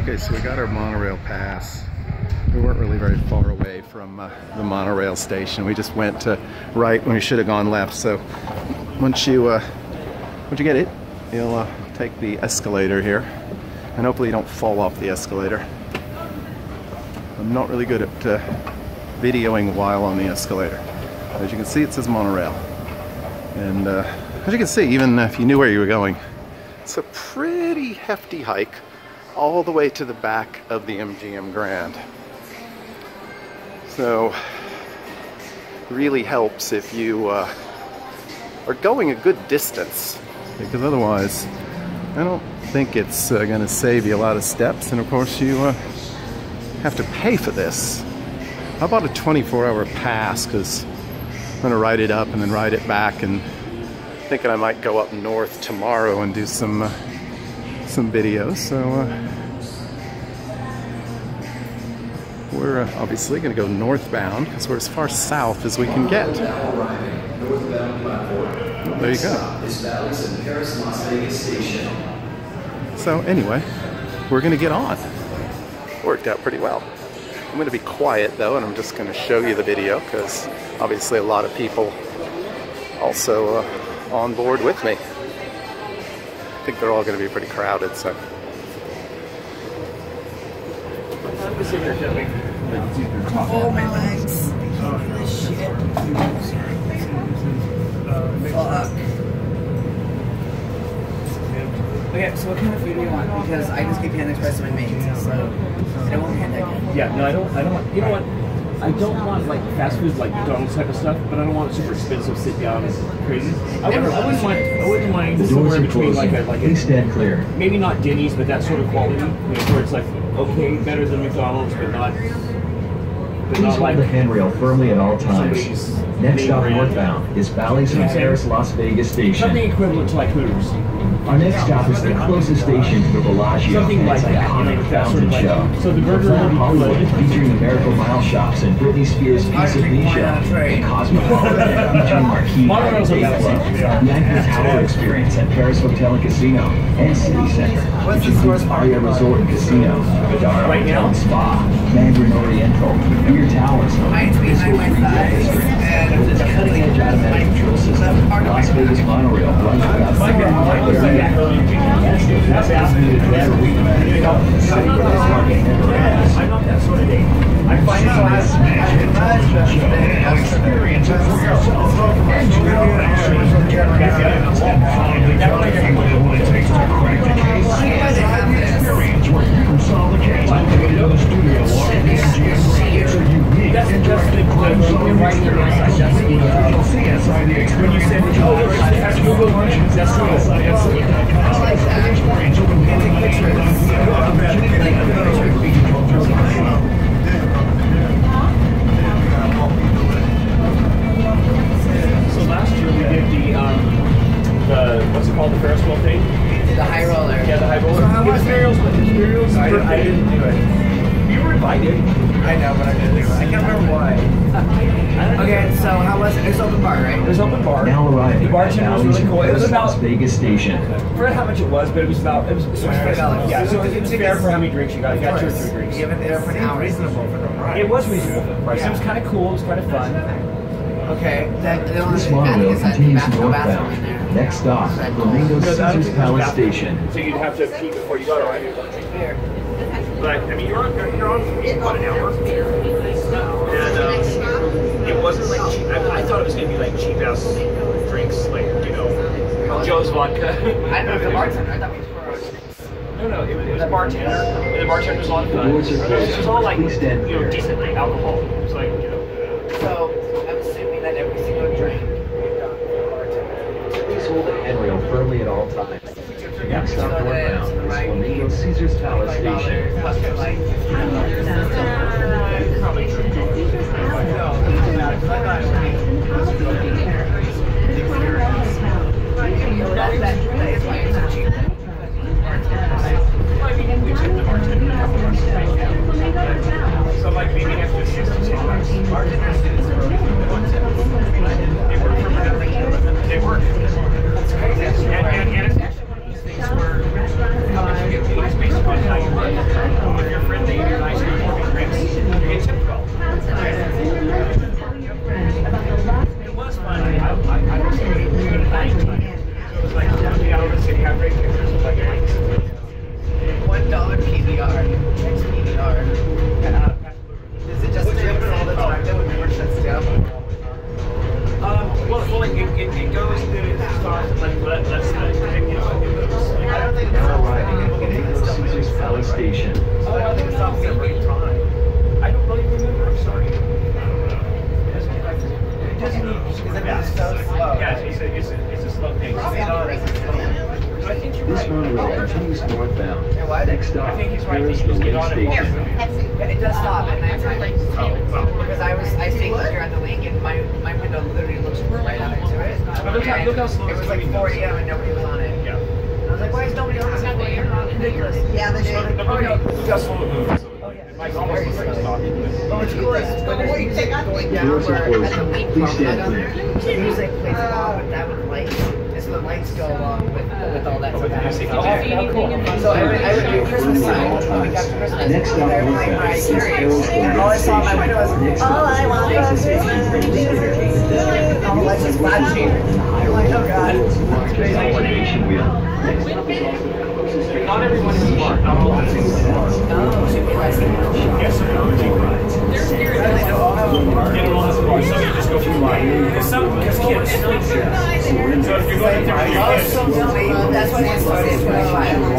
Okay, so we got our monorail pass. We weren't really very far away from the monorail station. We just went to right when we should have gone left. So once you get it, you'll take the escalator here, and hopefully you don't fall off the escalator. I'm not really good at videoing while on the escalator. As you can see, it says monorail, and as you can see, even if you knew where you were going, it's a pretty hefty hike all the way to the back of the MGM Grand. So it really helps if you are going a good distance, because otherwise I don't think it's going to save you a lot of steps, and of course you have to pay for this. I bought a 24-hour pass because I'm going to ride it up and then ride it back, and thinking I might go up north tomorrow and do some videos. So we're obviously going to go northbound because we're as far south as we can get. Oh, there you go. So anyway, we're going to get on. Worked out pretty well. I'm going to be quiet though, and I'm just going to show you the video because obviously a lot of people also on board with me. I think they're all going to be pretty crowded, so. Oh, my legs. Holy shit. Fuck. Okay, so what kind of food do you want? Because I just keep Panda Express to my mates, so I don't want Panda again. Yeah, no, I don't want, you know what? I don't want like fast food, like McDonald's type of stuff, but I don't want super expensive sit down and crazy. I wouldn't mind somewhere between like a please stand clear. Maybe not Denny's, but that sort of quality, you know, where it's like okay, better than McDonald's, but not Please hold the handrail firmly at all times. Next stop northbound is Bally's and Paris Las Vegas Station. Something equivalent to like Hooters. Our next stop is the closest station to the Bellagio. Something like that, iconic fountain like, show. so the burger Planet would be Hollywood, good. featuring the Miracle Mile shops and Britney Spears' Piece of Me show. And Cosmopolitan, featuring Marquee Monorail's Day about Club. The Eiffel Tower experience at Paris Hotel and Casino and City Center, which includes Aria Resort and Casino, Vidara Hotel and Spa, Mandarin Oriental, Beer Towers, Mine's behind my thighs, and with its cutting-edge automatic control system, Las Vegas Monorail runs without that's the best estimated driver week. The city where this market never ends. I'm not that sort of day. I find it so Experience it for yourself. Engineer what it takes to crack the case. Experience where you can solve the case. In the studio walk in the MGM Grand. It's a unique interactive CSI the experience. when you said, oh, that's Google Lunches, that's cool. Experience open So last year we did the what's it called, the Ferris wheel thing? the high roller. Yeah, the high roller. So how was it? Imperials. I didn't do it. You were invited. I know, but I didn't do it. I can't remember why. Okay, so how was it? It was open bar, right? It was open bar. Now arriving The bartender was really cool. It was about Las Vegas Station. I forgot how much it was, but it was about it was $25. yeah. So it was fair for how many drinks you got. You got 2 or 3 drinks. You have it there for an hour. Reasonable for the ride. It was reasonable for the price. It was kind of cool. It was kind of fun. Okay, the only This thing bad monorail is that continues bathroom in there. northbound. Next stop, Flamingo Caesars Palace Station. So you'd have to pee before you got on. But I mean, you're on for about an hour. And it wasn't like cheap. I thought it was gonna be like cheap ass drinks, like Joe's vodka. I don't know if the bartender. I thought we were. No, it was a bartender. And the bartender was a lot of fun. It was all like decent alcohol. It was like So I'm assuming that every single drink we've got the bartender. Please hold the handrail firmly at all times. Next stop northbound is Flamingo Caesars Palace Station. So like maybe after $66. They work. That's crazy. And it's actually one of those things where how much you get paid is based on how you work. stop, I think he's right. Paris You just get on it. Station. It does stop at nighttime. Oh, well. Because I stayed here at the link and my window literally looks right out into it. Look how slow it was like 4 a.m. and nobody was on it. Yeah. I was like, why is nobody on this? Ridiculous. Yeah, they Look should. how slow it moves. So, it might almost look like stopping. Oh, it's cool. It's What do you think? going down Doors are where at closing. the wing Please pump stand down there. clear. The music plays along with that with lights. And so the lights go along with all that Oh, with the music. stuff. Oh, cool. So I would do Christmas time, a week after Christmas. Next stop, They're playing my series. And all I saw in my window was, all I want for Christmas is all the lights just flashing. I'm like, oh god. Coordination wheel. Not everyone is smart. Not all of them is smart. Oh, should be like, Yes, sir. Get it all as far. Some you just go through life. Because kids. So if you're going through oh, so silly. That's what it is.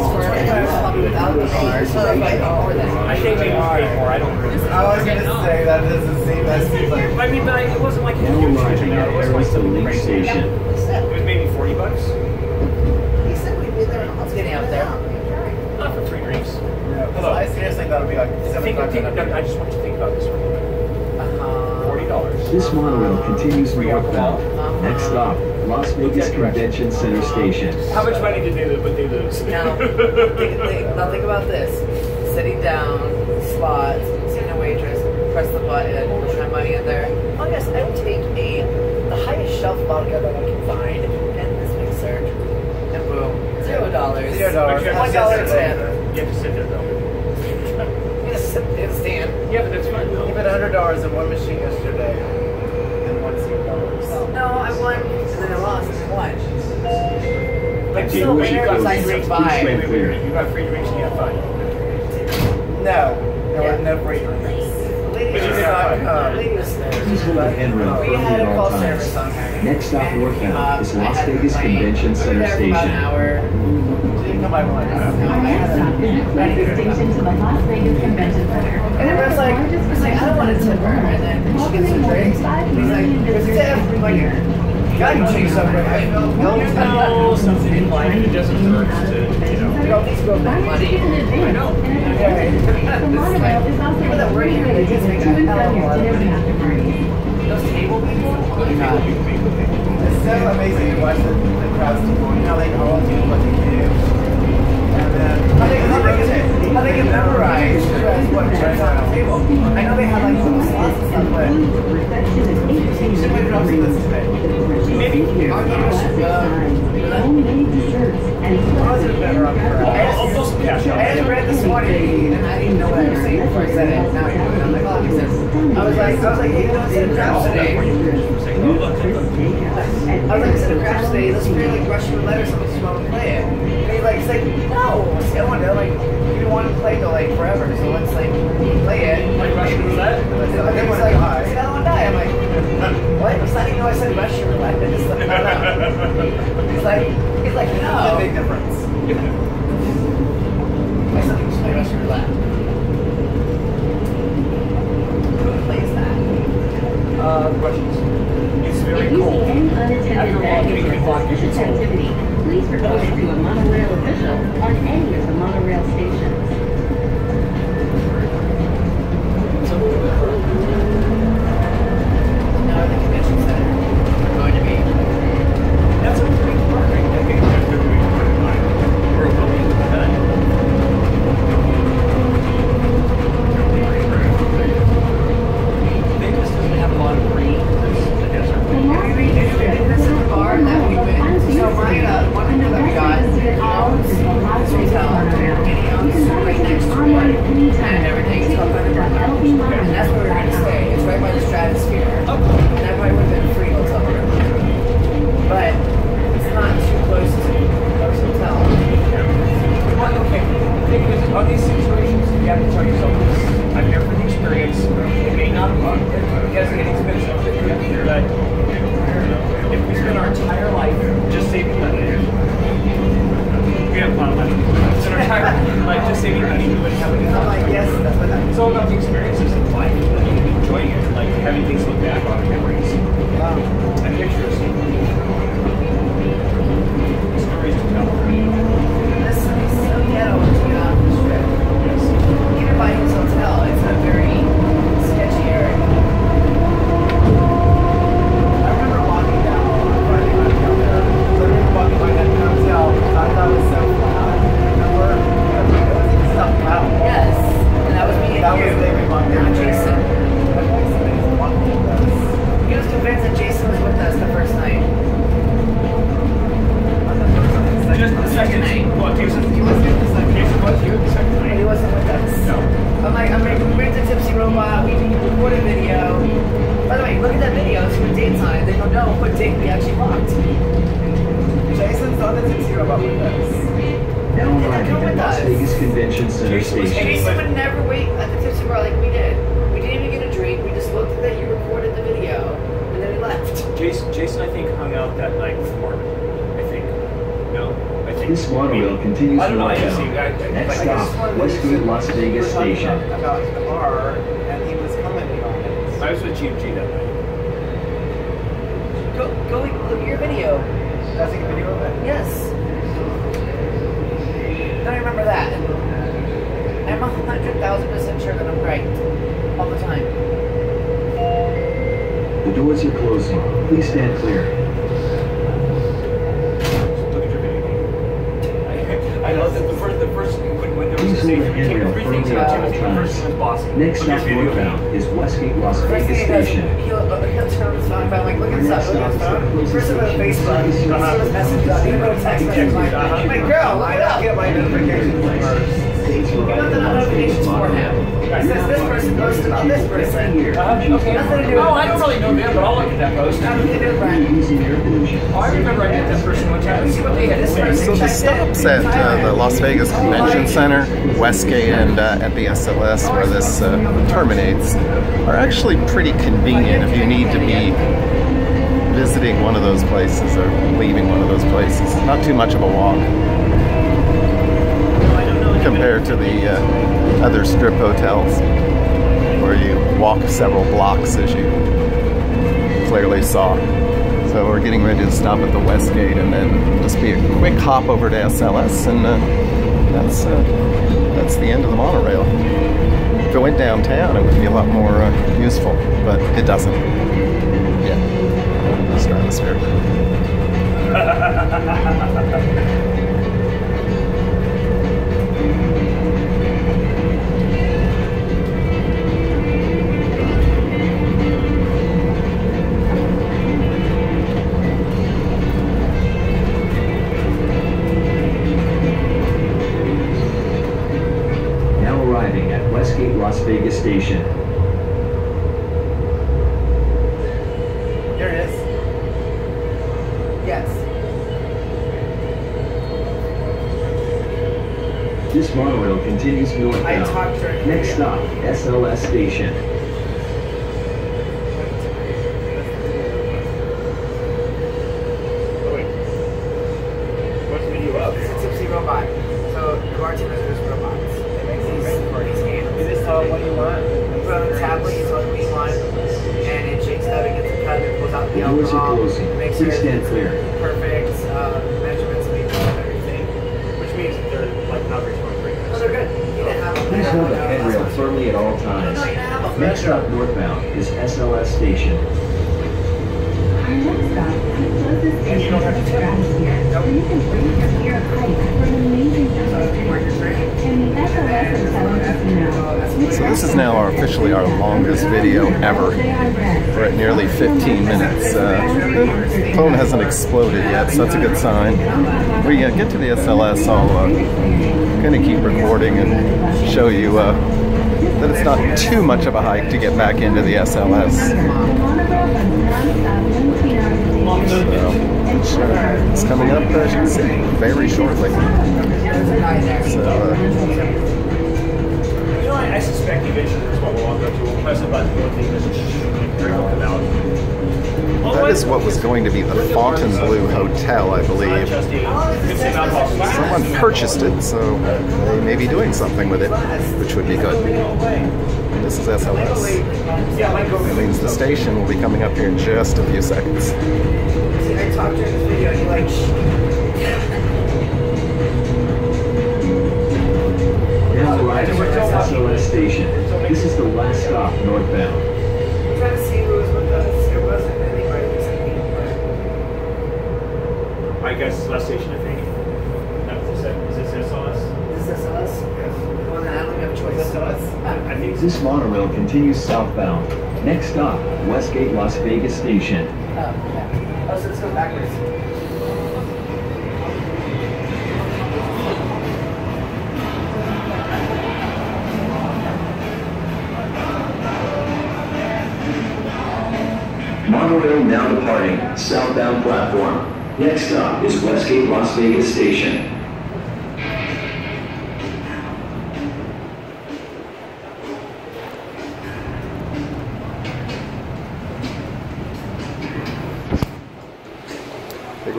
Without the car. So like, I think maybe more. I don't really. I was gonna say that doesn't seem that seems like. I mean, but it wasn't like a Now huge arriving at it was like Paris something Link crazy. Station. It was maybe $40. He said we'd be there. It's getting out there. Not for 3 drinks. Hello. I seriously thought it'd be like Think, I just want you to think about this for a moment. $40. This monorail continues northbound. Next stop, Las Vegas Convention Center Station. How much money did they lose? Now think about this. Sitting down, slots, seeing a waitress, press the button, push my money in there. Oh yes, I will take the highest shelf vodka that I can find, and this mixer, and boom, $0. $0. You have to sit there though. Just sit and stand. Yeah, but that's fine though. You bet $100 in one machine yesterday and won $0. No, I won, and then I lost, and I won. Like, still you there, got it's like free drinks. buy. Wait. You got free drinks and you had fun. No, there was no free drinks. Lady was Please hold the handrail we firmly had at a all call service times. on her. Next stop And northbound is I Las had Vegas my- Convention we were Center there for about an Station. hour. So you can come by one. Our next stop is at Vegas Station to the Las Vegas Convention Center. And then it's like, I don't want to tip her. And then she gets a drink. And he's like, there's a tip. I'm like, God, you changed up right. No, something in life, it doesn't hurt to, you know. You don't need to go back money. I know. The monorail is also But we're here, they just make to and a hell of a from lot your of dinner money. after parties. Those table people? Oh my God. It's so amazing to watch the crowds people, you know, they all do what they do. And then How they can memorize what turns on the table. I know they have like little slots and stuff, but you should maybe not see this today. Maybe. Homemade desserts and I was better on her. I'll pull some cash out. I had read this morning and I didn't know what I was saying before I said it. Now I do it. I'm like, oh, makes sense. I was like, hey, don't sit in crowds today. I was like, sit in crowds today. Let's play like Russian roulette or something. Just want to play it. And he's like, no, I want to. Like, you don't want to play till like forever, so let's like play it. Like Russian roulette? And then he's like, I don't want to die. I'm like, what? It's not even though I said Russian roulette. I just like, no. He's like, It's a no. big difference. I said we should play Russian roulette. Who plays that? Questions? It's If very you see cold. any After unattended a while, baggage getting or clogged suspicious gets old. activity, please report it to a monorail official on any of the monorail stations. No, the convention center. We're going to be. That's a pretty park right there. We're opening the bed. Vegas doesn't have a lot of green. The desert. The Las Vegas Strip This is the will bar that we went. So one and the that we best got, way to he visit all owns is the Las this Vegas hotel, monorail. and he You owns can right visit next to online it, anytime. and everything's Take called a look at the LV And that's where we're going to stay. It's right by the Stratosphere. And that might have been a free hotel room. But it's not too close to most hotels. Well, okay. The thing is, on these situations, you have to tell yourself this. I'm here for the experience. It may not be as inexpensive, but if we spend our entire life just saving money, we have a lot of money. Spend our entire life just saving money, we wouldn't have any I'm like, yes, that's what It's all about the experiences of life, enjoying it, like having things look back on, memories, and pictures. Stories to tell. This is so ghetto to get off the strip. Convention Center Station. Jason would never wait at the tipsy bar like we did. We didn't even get a drink. We just looked at that you recorded the video, and then we left. Jason, I think, hung out that night before. I think. No, I think. This monorail continues I don't know. I didn't northbound. see. Next stop, Westgate Las Vegas Station. About the bar, and he was commenting on it. I was with GMG that night. Go look at your video. That's a video of it? Yes. I remember that. I'm 100,000% sure that I'm right all the time. The doors are closing. Please stand clear. Look at your video. I know that the first when there was a Please station, hold the we came handrail three things firmly out. at all The first times. one was Boston. Next Look at stop your video. northbound is Westgate Las First Vegas thing he does, Station. he'll turn his phone, but I'm like, look at his phone, look at his phone. First I'm on Facebook, he sees his message up, he'll go text message, like, girl, look it up. Get my notifications first. You got the notifications for him. It says this person posted about this person. Okay. Nothing to do with Oh, I don't really know them, but I'll look at that post. Nothing to do with Brian. Using air pollution. Oh, I remember I met that person one time. See what they had. This person So the checked stops in. at the Las Vegas Convention Center, Westgate, and at the SLS where this terminates are actually pretty convenient if you need to be visiting one of those places or leaving one of those places. Not too much of a walk compared to the other strip hotels where you walk several blocks, as you clearly saw. So we're getting ready to stop at the Westgate and then just be a quick hop over to SLS, and that's the end of the monorail. If it went downtown, it would be a lot more useful, but it doesn't. Yeah, stratosphere. Arriving at Westgate Las Vegas Station. There it is. Yes. This monorail continues I northbound. talked during the Next video. stop, SLS Station. What's the video of? It's a tipsy robot. So the bartenders are just robots. It makes these hands. You just tell him what you want. You put on the tablet, you tell it what you want, and it shakes it up, it gets a cut, it pulls out the The doors are alcohol, closing. makes Please sure stand it's clear. perfect measurements of each one and everything. Which means that they're like not responsible. Oh, they're good. You didn't have them. Please hold the handrail firmly at all No, times. you didn't have them. Next stop northbound is SLS Station. Our next stop is the closest station to the stratosphere, where you can breathe the air of height for an amazing experience. In the SLS Hotel and Casino. So this is now officially our longest video ever. We're at nearly 15 minutes. The phone hasn't exploded yet, so that's a good sign. When we get to the SLS, I'll kind of keep recording and show you that it's not too much of a hike to get back into the SLS. So, it's coming up, as you can see, very shortly. So, You know, I suspect eventually this one will walk up to. We'll press a button, we'll take this and come out. that is what was going to be the Fontainebleau Hotel, I believe. Someone purchased it, so they may be doing something with it, which would be good. And this is SLS. That means the station will be coming up here in just a few seconds. See, I talked during this video, and you're like, Now arriving at SLS Station. This is the last stop northbound. I'm trying to see who was with us. It wasn't anybody except me. I guess it's last station, I think. Is this SLS? Is this us? Well, then I don't have a choice. Is this us? I think This monorail continues southbound. Next stop, Westgate Las Vegas Station. Oh, yeah. Oh, so let's go backwards. Monorail now departing, southbound platform. Next stop is Westgate Las Vegas Station.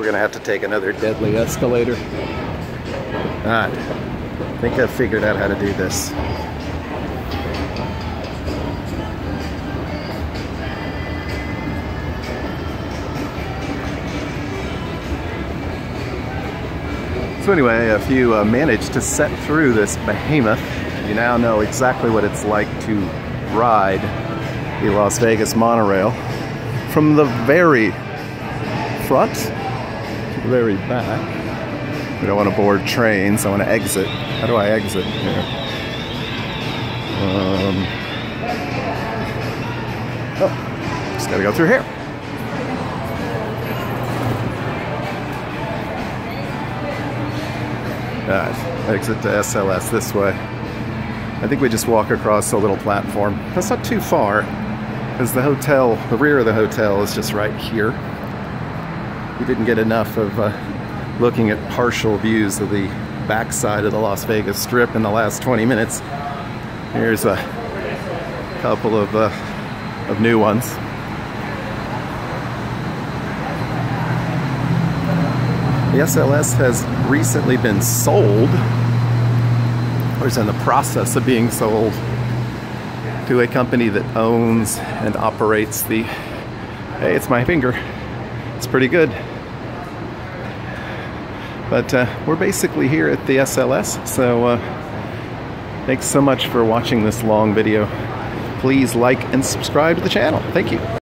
gonna have to take another deadly escalator. Alright, I think I've figured out how to do this. So anyway, if you manage to set through this behemoth, you now know exactly what it's like to ride the Las Vegas monorail from the very front to the very back. We don't want to board trains, I want to exit. How do I exit here? Oh, just gotta go through here. Alright, exit to SLS this way. I think we just walk across a little platform. That's not too far, because the hotel, the rear of the hotel is just right here. We didn't get enough of looking at partial views of the backside of the Las Vegas Strip in the last 20 minutes. Here's a couple of new ones. The SLS has recently been sold, or is in the process of being sold, to a company that owns and operates the, hey, it's my finger, it's pretty good. But we're basically here at the SLS, so thanks so much for watching this long video. Please like and subscribe to the channel. Thank you.